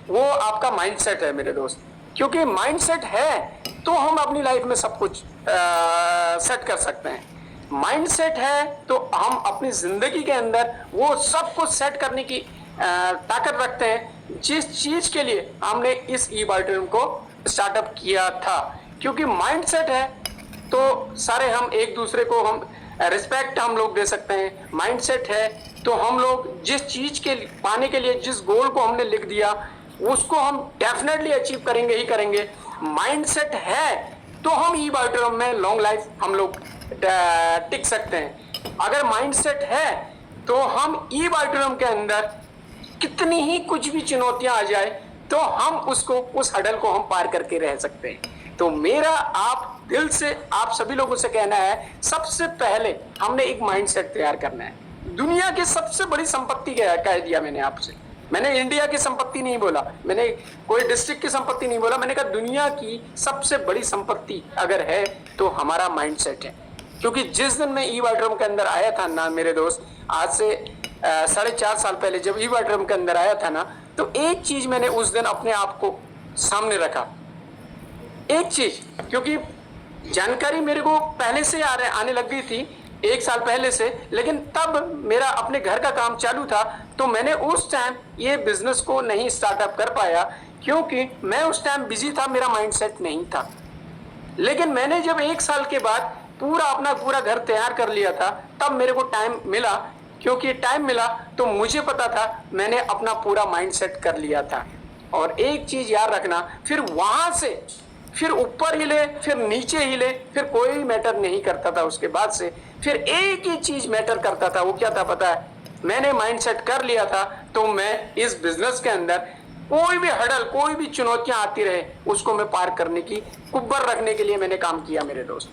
वो आपका माइंडसेट है मेरे दोस्त। क्योंकि माइंडसेट है तो हम अपनी लाइफ में सब कुछ सेट कर सकते हैं। माइंडसेट है तो हम अपनी जिंदगी के अंदर वो सब कुछ सेट करने की ताकत रखते हैं जिस चीज के लिए हमने इस ई बायोटेरियम को स्टार्टअप किया था। क्योंकि माइंडसेट है तो सारे हम एक दूसरे को हम रिस्पेक्ट हम लोग दे सकते हैं। माइंडसेट है तो हम लोग जिस चीज के पाने के लिए जिस गोल को हमने लिख दिया उसको हम डेफिनेटली अचीव करेंगे ही करेंगे। माइंडसेट है तो हम ई बायोटेरियम में लॉन्ग लाइफ हम लोग टिक सकते हैं। अगर माइंडसेट है तो हम ई बायोटेरियम के अंदर कितनी ही कुछ भी चुनौतियां आ जाए तो हम उसको उस हडल को हम पार करके रह सकते हैं। तो मेरा आप दिल से आप सभी लोगों से कहना है, सबसे पहले हमने एक माइंडसेट तैयार करना है। दुनिया की सबसे बड़ी संपत्ति कह दिया मैंने आपसे। मैंने इंडिया की संपत्ति नहीं बोला, मैंने कोई डिस्ट्रिक्ट की संपत्ति नहीं बोला, मैंने कहा दुनिया की सबसे बड़ी संपत्ति अगर है तो हमारा माइंडसेट है। क्योंकि जिस दिन मैं ई बायोटेरियम के अंदर आया था ना मेरे दोस्त, आज से 4.5 साल पहले जब ई बायोटेरियम के अंदर आया था ना, तो एक चीज मैंने उस दिन अपने आप को सामने रखा, एक चीज। क्योंकि जानकारी मेरे को पहले से आने लग गई थी 1 साल पहले से, लेकिन तब मेरा अपने घर का काम चालू था तो मैंने उस टाइम ये बिजनेस को नहीं स्टार्टअप कर पाया क्योंकि मैं उस टाइम बिजी था, मेरा माइंडसेट नहीं था। लेकिन मैंने जब 1 साल के बाद पूरा घर तैयार कर लिया था तब मेरे को टाइम मिला। क्योंकि टाइम मिला तो मुझे पता था मैंने अपना पूरा माइंडसेट कर लिया था। और एक चीज याद रखना, फिर वहां से फिर ऊपर हिले फिर नीचे हिले फिर कोई मैटर नहीं करता था। उसके बाद से फिर एक ही चीज मैटर करता था, वो क्या था पता है? मैंने माइंडसेट कर लिया था तो मैं इस बिजनेस के अंदर कोई भी हडल कोई भी चुनौतियां आती रहे उसको मैं पार करने की कुब्बर रखने के लिए मैंने काम किया मेरे दोस्त।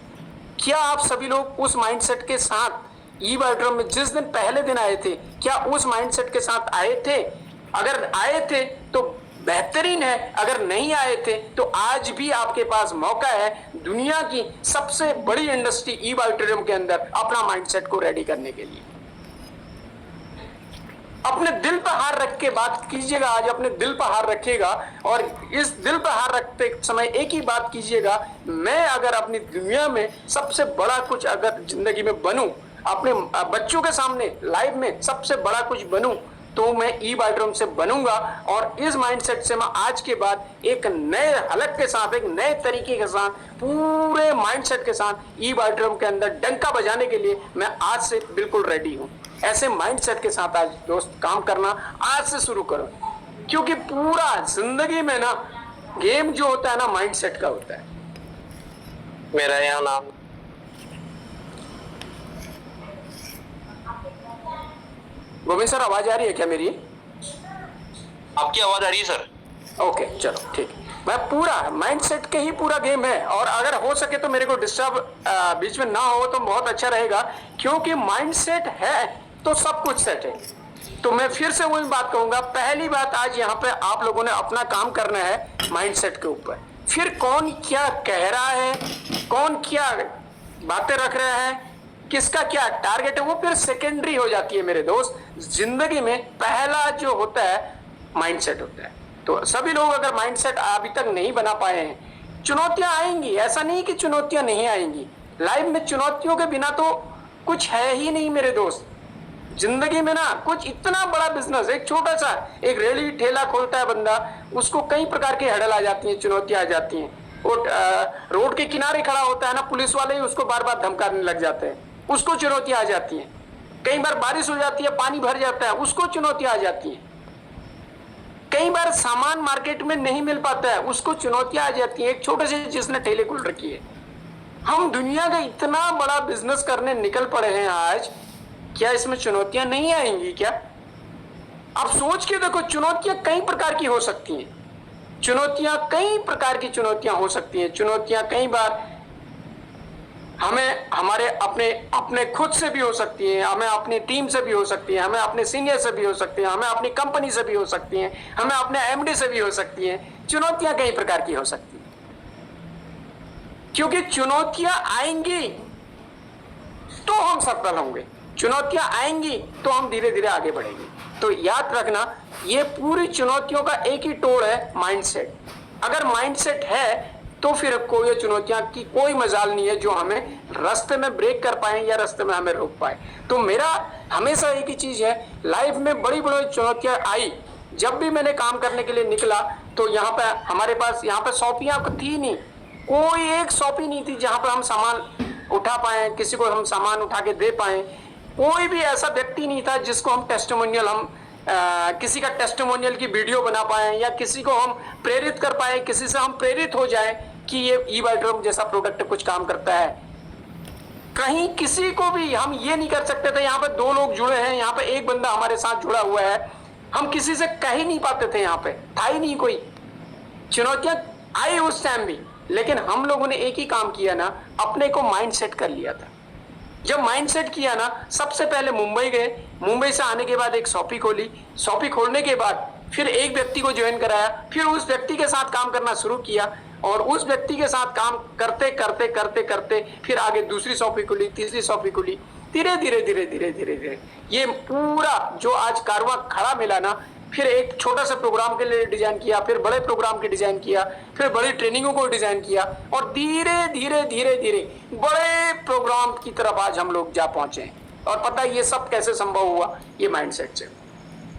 क्या आप सभी लोग उस माइंडसेट के साथ ई बायोटेरियम में जिस दिन पहले दिन आए थे, क्या उस माइंडसेट के साथ आए थे? अगर आए थे तो बेहतरीन है, अगर नहीं आए थे तो आज भी आपके पास मौका है दुनिया की सबसे बड़ी इंडस्ट्री ई बायोटेरियम के अंदर अपना माइंडसेट को रेडी करने के लिए। अपने दिल पर हाथ रख के बात कीजिएगा, आज अपने दिल पर हाथ रखिएगा और इस दिल पर हाथ रखते समय एक ही बात कीजिएगा, मैं अगर अपनी दुनिया में सबसे बड़ा कुछ अगर जिंदगी में बनूं, अपने बच्चों के सामने लाइफ में सबसे बड़ा कुछ बनूं तो मैं ई बायोटेरियम से बनूंगा। और इस माइंडसेट से मैं आज के बाद एक नए हलक के साथ, एक नए तरीके के साथ, पूरे माइंडसेट के साथ ई बायोटेरियम के अंदर डंका बजाने के लिए मैं आज से बिल्कुल रेडी हूं। ऐसे माइंडसेट के साथ आज दोस्त काम करना आज से शुरू करो। क्योंकि पूरा जिंदगी में ना गेम जो होता है ना माइंडसेट का होता है। मेरा यहाँ नाम गोविंद सर, आवाज आ रही है क्या मेरी? आपकी आवाज आ रही है सर? ओके चलो ठीक। मैं पूरा माइंडसेट के ही पूरा गेम है और अगर हो सके तो मेरे को डिस्टर्ब बीच में ना हो तो बहुत अच्छा रहेगा। क्योंकि माइंडसेट है तो सब कुछ सेट है। तो मैं फिर से वही बात कहूंगा, पहली बात आज यहाँ पे आप लोगों ने अपना काम करना है माइंडसेट के ऊपर। फिर कौन क्या कह रहा है, कौन क्या बातें रख रहा है, किसका क्या टारगेट है, वो फिर सेकेंडरी हो जाती है मेरे दोस्त। जिंदगी में पहला जो होता है माइंडसेट होता है। तो सभी लोग अगर माइंडसेट अभी तक नहीं बना पाए हैं, चुनौतियां आएंगी, ऐसा नहीं कि चुनौतियां नहीं आएंगी। लाइफ में चुनौतियों के बिना तो कुछ है ही नहीं मेरे दोस्त। जिंदगी में ना कुछ इतना बड़ा बिजनेस, एक छोटा सा एक रेली ठेला खोलता है बंदा, उसको कई प्रकार की हड़ल आ जाती हैं, चुनौतियां आ जाती हैं। वो रोड के किनारे खड़ा होता है ना, पुलिस वाले ही उसको बार बार धमकाने लग जाते हैं, उसको चुनौतियां आ जाती हैं। कई बार बारिश हो जाती है, पानी भर जाता है, उसको चुनौतियां आ जाती हैं। कई बार सामान मार्केट में नहीं मिल पाता है, उसको चुनौतियां आ जाती हैं। एक छोटे से जिसने ठेले खोल रखी है, हम दुनिया का इतना बड़ा बिजनेस करने निकल पड़े हैं आज, क्या इसमें चुनौतियां नहीं आएंगी क्या? आप सोच के देखो, चुनौतियां कई प्रकार की हो सकती हैं। चुनौतियां कई प्रकार की चुनौतियां हो सकती हैं। चुनौतियां कई बार हमें हमारे अपने खुद से भी हो सकती है, हमें अपनी टीम से भी हो सकती है, हमें अपने सीनियर से भी हो सकती है, हमें अपनी कंपनी से भी हो सकती है, हमें अपने एमडी से भी हो सकती है। चुनौतियां कई प्रकार की हो सकती हैं। क्योंकि चुनौतियां आएंगी तो हम सफल होंगे, चुनौतियां आएंगी तो हम धीरे धीरे आगे बढ़ेंगे। तो याद रखना, ये पूरी चुनौतियों का एक ही तोड़ है, माइंडसेट। अगर माइंडसेट है तो फिर कोई चुनौतियां की कोई मजाल नहीं है जो हमें रास्ते में ब्रेक कर पाए या रास्ते में हमें रोक पाए। तो मेरा हमेशा एक ही चीज है, लाइफ में बड़ी बड़ी चुनौतियां आई, जब भी मैंने काम करने के लिए निकला तो यहाँ पे हमारे पास यहाँ पे सौंपियां थी नहीं, कोई एक सौंपी नहीं थी जहां पर हम सामान उठा पाए, किसी को हम सामान उठा के दे पाए। कोई भी ऐसा व्यक्ति नहीं था जिसको हम टेस्टिमोनियल किसी का टेस्टिमोनियल की वीडियो बना पाए या किसी को हम प्रेरित कर पाए, किसी से हम प्रेरित हो जाए कि ये ई-बाइड्रोम जैसा प्रोडक्ट कुछ काम करता है। कहीं किसी को भी हम ये नहीं कर सकते थे, यहाँ पे 2 लोग जुड़े हैं, यहाँ पे एक बंदा हमारे साथ जुड़ा हुआ है, हम किसी से कह ही नहीं पाते थे, यहाँ पे था ही नहीं कोई। चुनौतियां आई उस टाइम भी, लेकिन हम लोगों ने एक ही काम किया ना, अपने को माइंड सेट कर लिया था। जब माइंड सेट किया ना, सबसे पहले मुंबई गए, मुंबई से आने के बाद एक शॉपी खोली, शॉपी खोलने के बाद फिर एक व्यक्ति को ज्वाइन कराया, फिर उस व्यक्ति के साथ काम करना शुरू किया और उस व्यक्ति के साथ काम करते करते करते करते फिर आगे दूसरी शॉपी खुली, तीसरी शॉपी खुली, धीरे धीरे धीरे धीरे धीरे धीरे ये पूरा जो आज कारवां खड़ा मिला ना, फिर एक छोटा सा प्रोग्राम के लिए डिजाइन किया, फिर बड़े प्रोग्राम के डिजाइन किया, फिर बड़ी ट्रेनिंगों को डिजाइन किया और धीरे धीरे धीरे धीरे बड़े प्रोग्राम की तरफ आज हम लोग जा पहुंचे हैं। और पता है ये सब कैसे संभव हुआ? ये माइंडसेट से।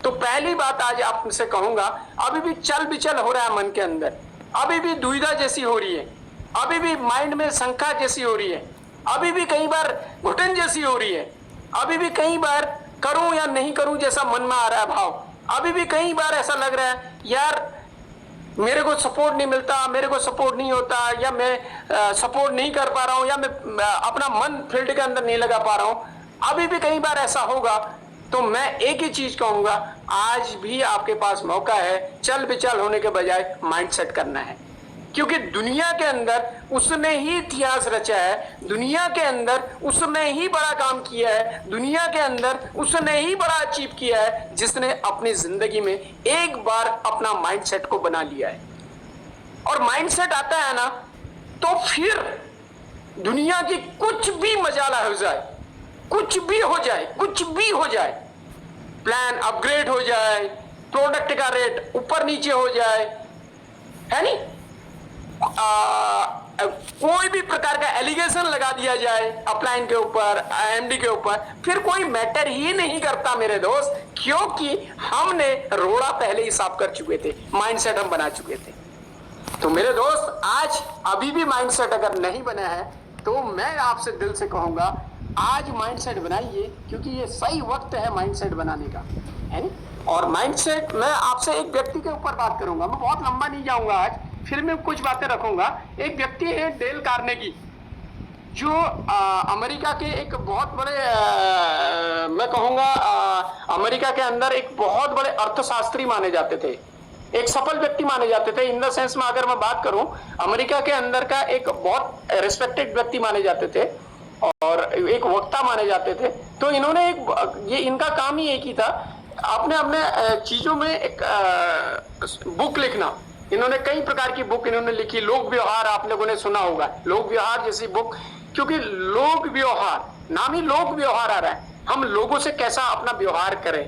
तो पहली बात आज आपसे कहूंगा, अभी भी चल बिचल हो रहा है मन के अंदर, अभी भी दुविधा जैसी हो रही है, अभी भी माइंड में शंका जैसी हो रही है, अभी भी कई बार घुटन जैसी हो रही है, अभी भी कई बार करूं या नहीं करूं जैसा मन में आ रहा है भाव, अभी भी कई बार ऐसा लग रहा है यार मेरे को सपोर्ट नहीं मिलता, मेरे को सपोर्ट नहीं होता, या मैं सपोर्ट नहीं कर पा रहा हूं, या मैं अपना मन फील्ड के अंदर नहीं लगा पा रहा हूं। अभी भी कई बार ऐसा होगा तो मैं एक ही चीज कहूंगा, आज भी आपके पास मौका है, चल बिचल होने के बजाय माइंड सेट करना है। क्योंकि दुनिया के अंदर उसने ही इतिहास रचा है, दुनिया के अंदर उसने ही बड़ा काम किया है, दुनिया के अंदर उसने ही बड़ा अचीव किया है जिसने अपनी जिंदगी में एक बार अपना माइंडसेट को बना लिया है। और माइंडसेट आता है ना तो फिर दुनिया की कुछ भी मजाला हो जाए, कुछ भी हो जाए, कुछ भी हो जाए, प्लान अपग्रेड हो जाए, प्रोडक्ट का रेट ऊपर नीचे हो जाए, है नहीं, कोई भी प्रकार का एलिगेशन लगा दिया जाए अपलाइन के ऊपर, एमडी के ऊपर, फिर कोई मैटर ही नहीं करता मेरे दोस्त, क्योंकि हमने रोड़ा पहले ही साफ कर चुके थे, माइंडसेट हम बना चुके थे। तो मेरे दोस्त आज अभी भी माइंडसेट अगर नहीं बना है तो मैं आपसे दिल से कहूंगा आज माइंडसेट बनाइए, क्योंकि ये सही वक्त है माइंडसेट बनाने का, है नहीं। और माइंडसेट मैं आपसे एक व्यक्ति के ऊपर बात करूंगा, मैं बहुत लंबा नहीं जाऊंगा आज, फिर मैं कुछ बातें रखूंगा। एक व्यक्ति है डेल कार्नेगी, जो अमेरिका के एक बहुत बड़े मैं कहूंगा अमेरिका के अंदर एक बहुत बड़े अर्थशास्त्री माने जाते थे, एक सफल व्यक्ति माने जाते थे। इन द सेंस में अगर मैं बात करूं, अमेरिका के अंदर का एक बहुत रिस्पेक्टेड व्यक्ति माने जाते थे और एक वक्ता माने जाते थे। तो इन्होंने ये इनका काम ही एक ही था, अपने अपने चीजों में एक बुक लिखना। इन्होंने कई प्रकार की बुक इन्होंने लिखी, लोक व्यवहार आप लोगों ने सुना होगा, लोक व्यवहार जैसी बुक, क्योंकि लोक व्यवहार नाम ही लोक व्यवहार आ रहा है, हम लोगों से कैसा अपना व्यवहार करें,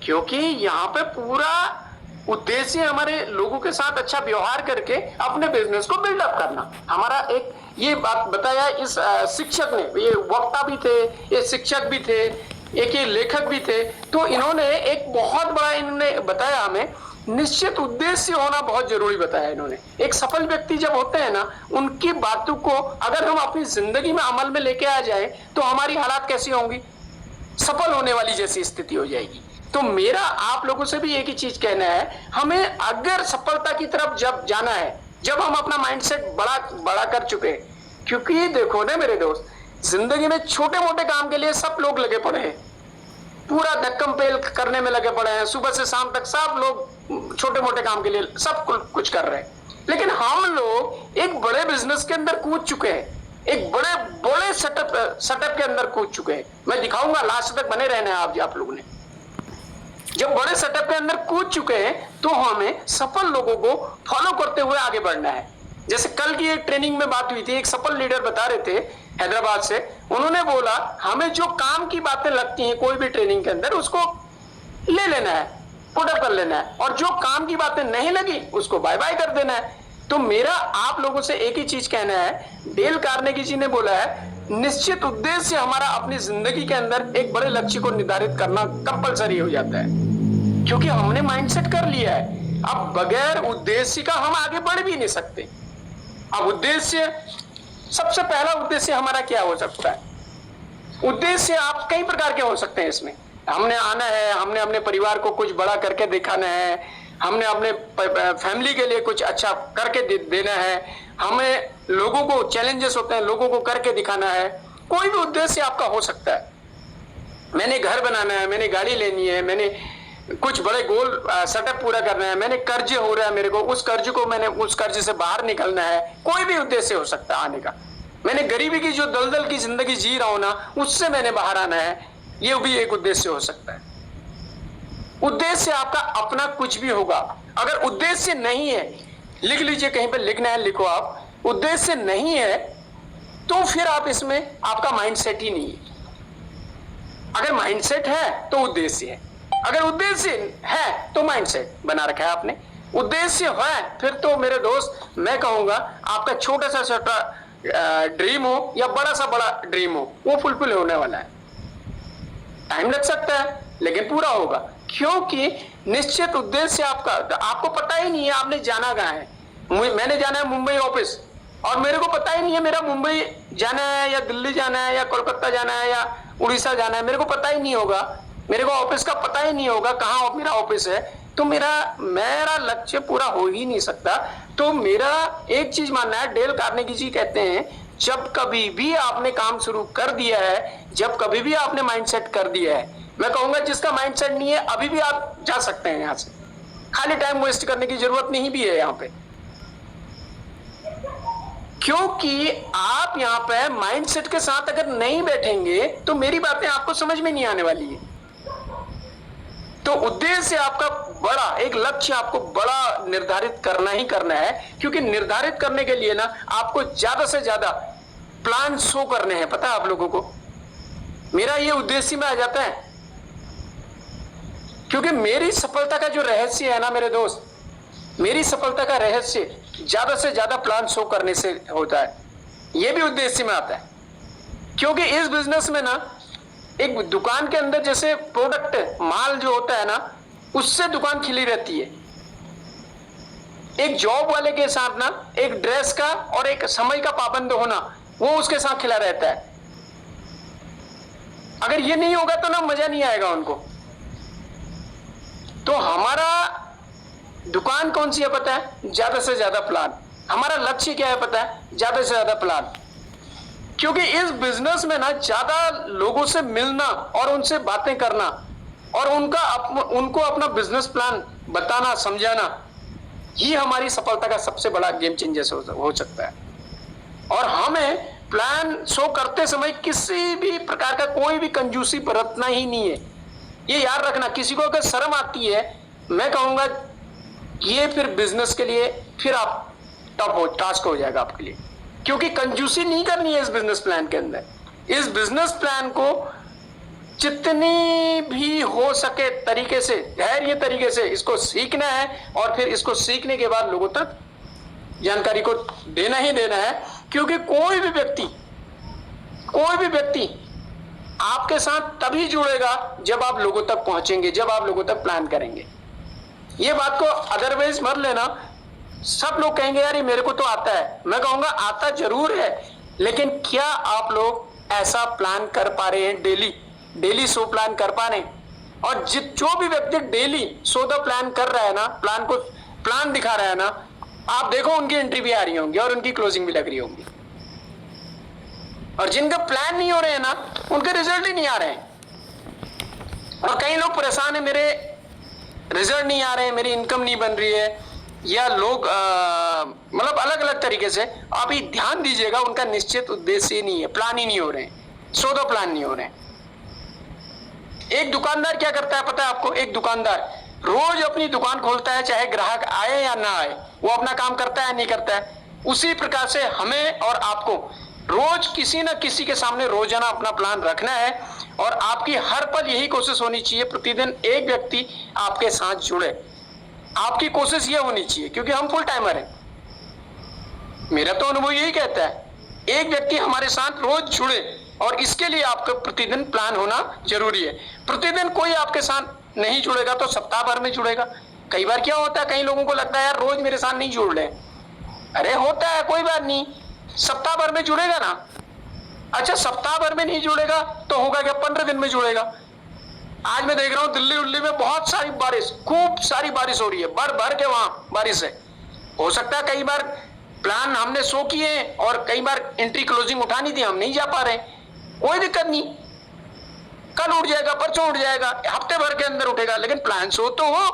क्योंकि यहाँ पे पूरा उद्देश्य हमारे लोगों के साथ अच्छा व्यवहार करके अपने बिजनेस को बिल्डअप करना। हमारा एक ये बात बताया इस शिक्षक ने, ये वक्ता भी थे, ये शिक्षक भी थे, एक ये लेखक भी थे। तो इन्होंने एक बहुत बड़ा इन्होंने बताया हमें, निश्चित उद्देश्य होना बहुत जरूरी बताया इन्होंने। एक सफल व्यक्ति जब होते हैं ना, उनकी बातों को अगर हम अपनी जिंदगी में अमल में लेके आ जाए तो हमारी हालात कैसी होंगी, सफल होने वाली जैसी स्थिति हो जाएगी। तो मेरा आप लोगों से भी एक ही चीज कहना है, हमें अगर सफलता की तरफ जब जाना है, जब हम अपना माइंडसेट बड़ा कर चुके हैं, क्योंकि देखो ना मेरे दोस्त, जिंदगी में छोटे मोटे काम के लिए सब लोग लगे पड़े हैं, पूरा धक्कम पेल करने में लगे पड़े हैं, सुबह से शाम तक सब लोग छोटे मोटे काम के लिए सब कुछ कर रहे हैं। लेकिन हम लोग एक बड़े बिजनेस के अंदर कूद चुके हैं, एक बड़े सेटअप के अंदर कूद चुके हैं। मैं दिखाऊंगा, लास्ट तक बने रहना है आप लोगों ने। जब बड़े सेटअप के अंदर कूद चुके हैं तो हमें सफल लोगों को फॉलो करते हुए आगे बढ़ना है। जैसे कल की एक ट्रेनिंग में बात हुई थी, एक सफल लीडर बता रहे थे हैदराबाद से, उन्होंने बोला हमें जो काम की बातें लगती हैं कोई भी ट्रेनिंग के अंदर उसको ले लेना है, पुट अप कर लेना है, और जो काम की बातें नहीं लगी उसको बाय बाय कर देना है। तो मेरा आप लोगों से एक ही चीज कहना है, डेल कार्नेगी जी ने बोला है, निश्चित उद्देश्य हमारा अपनी जिंदगी के अंदर एक बड़े लक्ष्य को निर्धारित करना कंपलसरी हो जाता है, क्योंकि हमने माइंडसेट कर लिया है। अब बगैर उद्देश्य का हम आगे बढ़ भी नहीं सकते। अब उद्देश्य, सबसे पहला उद्देश्य हमारा क्या हो सकता है? उद्देश्य आप कई प्रकार के हो सकते हैं। इसमें हमने आना है, हमने अपने परिवार को कुछ बड़ा करके दिखाना है, हमने अपने फैमिली के लिए कुछ अच्छा करके देना है, हमें लोगों को, चैलेंजेस होते हैं, लोगों को करके दिखाना है। कोई भी उद्देश्य आपका हो सकता है। मैंने घर बनाना है, मैंने गाड़ी लेनी है, मैंने कुछ बड़े गोल सेटअप पूरा करना है, मैंने कर्ज हो रहा है मेरे को, उस कर्ज से बाहर निकलना है। कोई भी उद्देश्य हो सकता है आने का। मैंने गरीबी की जो दलदल की जिंदगी जी रहा हूं ना, उससे मैंने बाहर आना है, ये भी एक उद्देश्य हो सकता है। उद्देश्य आपका अपना कुछ भी होगा। अगर उद्देश्य नहीं है, लिख लीजिए, कहीं पर लिखना है लिखो आप, उद्देश्य नहीं है तो फिर आप इसमें, आपका माइंडसेट ही नहीं है। अगर माइंडसेट है तो उद्देश्य है, अगर उद्देश्य है तो माइंडसेट बना रखा है आपने। उद्देश्य है फिर तो मेरे दोस्त मैं कहूंगा, आपका छोटा सा छोटा ड्रीम हो या बड़ा सा बड़ा ड्रीम हो, वो फुलफिल होने वाला है। टाइम लग सकता है लेकिन पूरा होगा, क्योंकि निश्चित उद्देश्य आपका, आपको पता ही नहीं है आपने जाना कहाँ है। मैंने जाना है मुंबई ऑफिस, और मेरे को पता ही नहीं है मेरा मुंबई जाना है या दिल्ली जाना है या कोलकाता जाना है या उड़ीसा जाना है, मेरे को पता ही नहीं होगा। मेरे को ऑफिस का पता ही नहीं होगा कहाँ मेरा ऑफिस है, तो मेरा लक्ष्य पूरा हो ही नहीं सकता। तो मेरा एक चीज मानना है, डेल कार्नेगी जी कहते हैं, जब कभी भी आपने काम शुरू कर दिया है, जब कभी भी आपने माइंडसेट कर दिया है, मैं कहूंगा जिसका माइंडसेट नहीं है अभी भी आप जा सकते हैं यहां से, खाली टाइम वेस्ट करने की जरूरत नहीं भी है यहां पे, क्योंकि आप यहां पे माइंडसेट के साथ अगर नहीं बैठेंगे तो मेरी बातें आपको समझ में नहीं आने वाली है। तो उद्देश्य आपका बड़ा, एक लक्ष्य आपको बड़ा निर्धारित करना ही करना है, क्योंकि निर्धारित करने के लिए ना आपको ज्यादा से ज्यादा प्लान शो करने हैं। पता है आप लोगों को, मेरा ये उद्देश्य में आ जाता है, क्योंकि मेरी सफलता का जो रहस्य है ना मेरे दोस्त, मेरी सफलता का रहस्य ज्यादा से ज्यादा प्लान शो करने से होता है। ये भी उद्देश्य में आता है, क्योंकि इस बिजनेस में ना, एक दुकान के अंदर जैसे प्रोडक्ट माल जो होता है ना, उससे दुकान खिली रहती है। एक जॉब वाले के साथ ना, एक ड्रेस का और एक समय का पाबंद होना, वो उसके साथ खिला रहता है। अगर ये नहीं होगा तो ना मजा नहीं आएगा उनको। तो हमारा दुकान कौन सी है पता है? ज्यादा से ज्यादा प्लान। हमारा लक्ष्य क्या है पता है? ज्यादा से ज्यादा प्लान। क्योंकि इस बिजनेस में ना ज्यादा लोगों से मिलना और उनसे बातें करना और उनको अपना बिजनेस प्लान बताना, समझाना, ये हमारी सफलता का सबसे बड़ा गेम चेंजर हो सकता है। और हमें प्लान शो करते समय किसी भी प्रकार का कोई भी कंजूसी बरतना ही नहीं है। ये याद रखना, किसी को अगर शर्म आती है, मैं कहूंगा ये फिर बिजनेस के लिए फिर आप टास्क हो जाएगा आपके लिए, क्योंकि कंजूसी नहीं करनी है इस बिजनेस प्लान के अंदर। इस बिजनेस प्लान को जितनी भी हो सके तरीके से, धैर्य तरीके से इसको सीखना है, और फिर इसको सीखने के बाद लोगों तक जानकारी को देना ही देना है। क्योंकि कोई भी व्यक्ति आपके साथ तभी जुड़ेगा जब आप लोगों तक पहुंचेंगे, जब आप लोगों तक प्लान करेंगे। ये बात को अदरवाइज मत लेना। सब लोग कहेंगे यार ये मेरे को तो आता है, मैं कहूंगा आता जरूर है, लेकिन क्या आप लोग ऐसा प्लान कर पा रहे हैं? डेली 100 प्लान कर पा रहे हैं? और जो भी व्यक्ति डेली 100 प्लान कर रहा है ना, प्लान दिखा रहा है ना, आप देखो उनकी एंट्री भी आ रही होंगी और उनकी क्लोजिंग भी लग रही होंगी। और जिनका प्लान नहीं हो रहे हैं ना, उनके रिजल्ट ही नहीं आ रहे हैं। और कई लोग परेशान है, मेरे रिजल्ट नहीं आ रहे हैं, मेरी इनकम नहीं बन रही है, या लोग मतलब अलग अलग तरीके से। आप ये ध्यान दीजिएगा, उनका निश्चित उद्देश्य नहीं है, प्लान ही नहीं हो रहे हैं, 100 प्लान नहीं हो रहे हैं। एक दुकानदार क्या करता है पता है आपको? एक दुकानदार रोज अपनी दुकान खोलता है, चाहे ग्राहक आए या ना आए, वो अपना काम करता है नहीं करता है। उसी प्रकार से हमें और आपको रोज किसी न किसी के सामने रोजाना अपना प्लान रखना है और आपकी हर पल यही कोशिश होनी चाहिए, प्रतिदिन एक व्यक्ति आपके साथ जुड़े। आपकी कोशिश यह होनी चाहिए, क्योंकि हम फुल टाइमर हैं, मेरा तो अनुभव यही कहता है, एक व्यक्ति हमारे साथ रोज जुड़े, और इसके लिए आपका प्रतिदिन प्लान होना जरूरी है। प्रतिदिन कोई आपके साथ नहीं जुड़ेगा तो सप्ताह भर में जुड़ेगा। कई बार क्या होता है, कई लोगों को लगता है यार रोज मेरे साथ नहीं जुड़ रहे, अरे होता है, कोई बात नहीं, सप्ताह भर में जुड़ेगा ना। अच्छा, सप्ताह भर में नहीं जुड़ेगा तो होगा क्या, 15 दिन में जुड़ेगा। आज मैं देख रहा हूं दिल्ली उल्ली में बहुत सारी बारिश, खूब सारी बारिश हो रही है, भर भर के वहां बारिश है। हो सकता है कई बार प्लान हमने शो किए और कई बार एंट्री क्लोजिंग उठानी थी, हम नहीं जा पा रहे, कोई दिक्कत नहीं, कल उठ जाएगा, परसों उठ जाएगा, हफ्ते भर के अंदर उठेगा, लेकिन प्लान शो तो हो।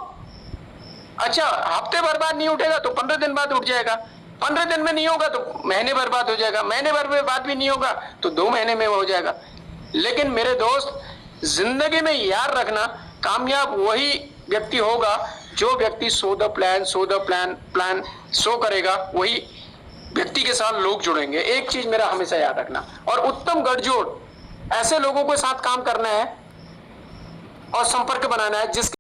अच्छा, हफ्ते भर बाद नहीं उठेगा तो 15 दिन बाद उठ जाएगा, 15 दिन में नहीं होगा तो महीने भर बाद हो जाएगा, महीने भर में बाद भी नहीं होगा तो 2 महीने में हो जाएगा। लेकिन मेरे दोस्त, जिंदगी में याद रखना, कामयाब वही व्यक्ति होगा जो व्यक्ति शो द प्लान शो करेगा, वही व्यक्ति के साथ लोग जुड़ेंगे। एक चीज मेरा हमेशा याद रखना, और उत्तम गठजोड़ ऐसे लोगों के साथ काम करना है और संपर्क बनाना है जिसके